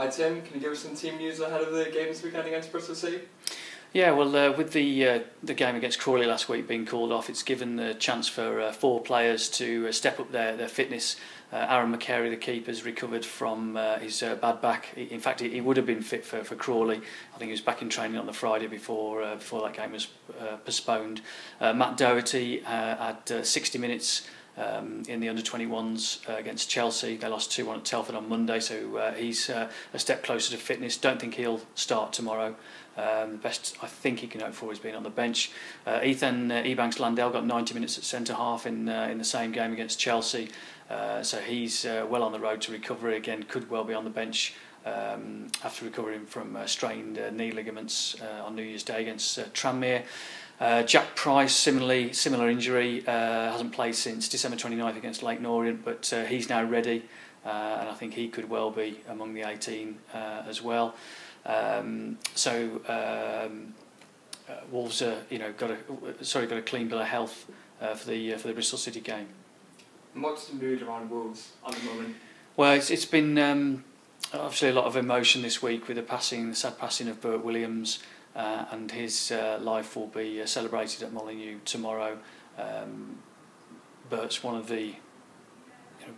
Hi Tim, can you give us some team news ahead of the game this weekend against Bristol City? Yeah, well, with the game against Crawley last week being called off, it's given the chance for 4 players to step up their fitness. Aaron McCary, the keeper, has recovered from his bad back. In fact, he would have been fit for Crawley. I think he was back in training on the Friday before that game was postponed. Matt Doherty had 60 minutes in the under-21s against Chelsea. They lost 2-1 at Telford on Monday, so he's a step closer to fitness. Don't think he'll start tomorrow. The best I think he can hope for is being on the bench. Ethan Ebanks-Landell got 90 minutes at centre-half in the same game against Chelsea, so he's well on the road to recovery again, could well be on the bench after recovering from strained knee ligaments on New Year's Day against Tranmere. Jack Price, similar injury, hasn't played since December 29th against Leyton Orient, but he's now ready, and I think he could well be among the 18 as well. Wolves got a clean bill of health for the Bristol City game. And what's the mood around Wolves at the moment? Well, it's been obviously a lot of emotion this week with the sad passing of Bert Williams. And his life will be celebrated at Molineux tomorrow. Bert's one of the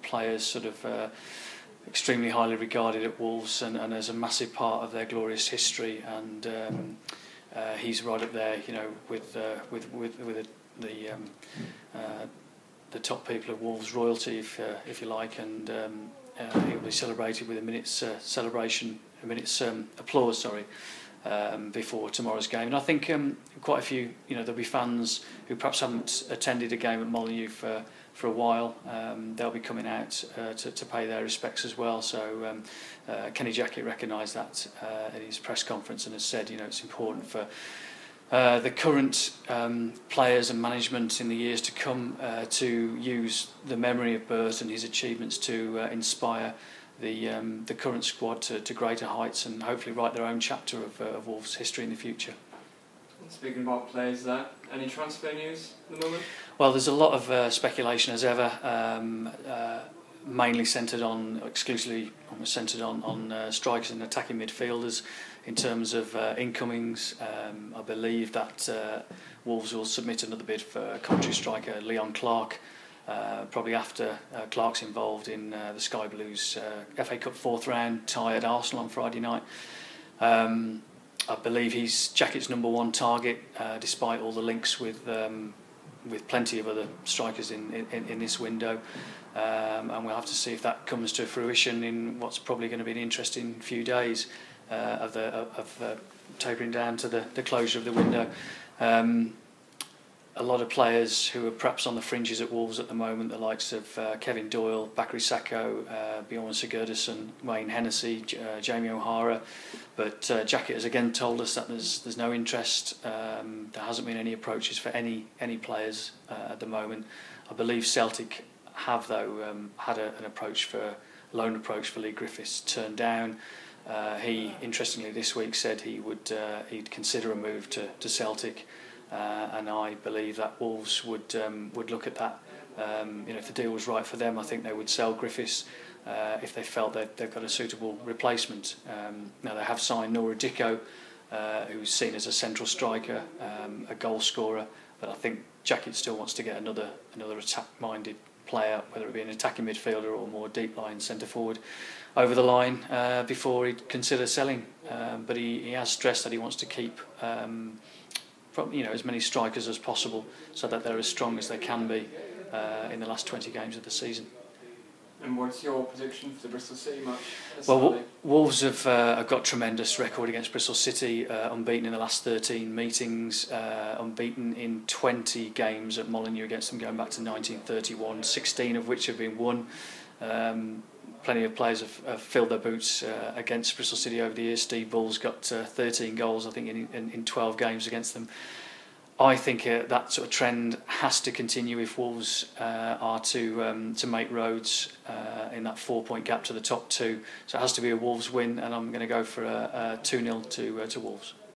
players sort of extremely highly regarded at Wolves and as a massive part of their glorious history, and he's right up there, with the top people of Wolves royalty, if you like, and he'll be celebrated with a minute's applause. Before tomorrow's game, and I think quite a few, there'll be fans who perhaps haven't attended a game at Molineux for a while. They'll be coming out to pay their respects as well. So Kenny Jackett recognised that at his press conference and has said, it's important for the current players and management in the years to come to use the memory of Bert and his achievements to inspire the current squad to greater heights and hopefully write their own chapter of Wolves' history in the future. Speaking about players there, any transfer news at the moment? Well, there's a lot of speculation as ever, mainly exclusively centred on strikers and attacking midfielders. In terms of incomings, I believe that Wolves will submit another bid for Coventry striker Leon Clark. Probably after Clark's involved in the Sky Blues FA Cup 4th round tie at Arsenal on Friday night. I believe he's Jackett's #1 target, despite all the links with plenty of other strikers in this window. And we'll have to see if that comes to fruition in what's probably going to be an interesting few days of tapering down to the closure of the window. A lot of players who are perhaps on the fringes at Wolves at the moment, the likes of Kevin Doyle, Bakary Sakho, Bjorn Sigurdsson, Wayne Hennessy, Jamie O'Hara, but Jackett has again told us that there's no interest. There hasn't been any approaches for any players at the moment. I believe Celtic have though had a loan approach for Lee Griffiths turned down. He interestingly this week said he'd consider a move to Celtic. And I believe that Wolves would look at that. If the deal was right for them, I think they would sell Griffiths if they felt that they've got a suitable replacement. Now they have signed Nora Dicko, who's seen as a central striker, a goal scorer, but I think Jackett still wants to get another attack-minded player, whether it be an attacking midfielder or more deep-line centre-forward, over the line before he'd consider selling. But he has stressed that he wants to keep as many strikers as possible, so that they're as strong as they can be in the last 20 games of the season. And what's your prediction for the Bristol City match? Well, Wolves have got tremendous record against Bristol City, unbeaten in the last 13 meetings, unbeaten in 20 games at Molineux against them going back to 1931, 16 of which have been won. Plenty of players have filled their boots against Bristol City over the years. Steve Bull's got 13 goals, I think, in 12 games against them. I think that sort of trend has to continue if Wolves are to make roads in that 4-point gap to the top 2. So it has to be a Wolves win, and I'm going to go for a 2-0 to Wolves.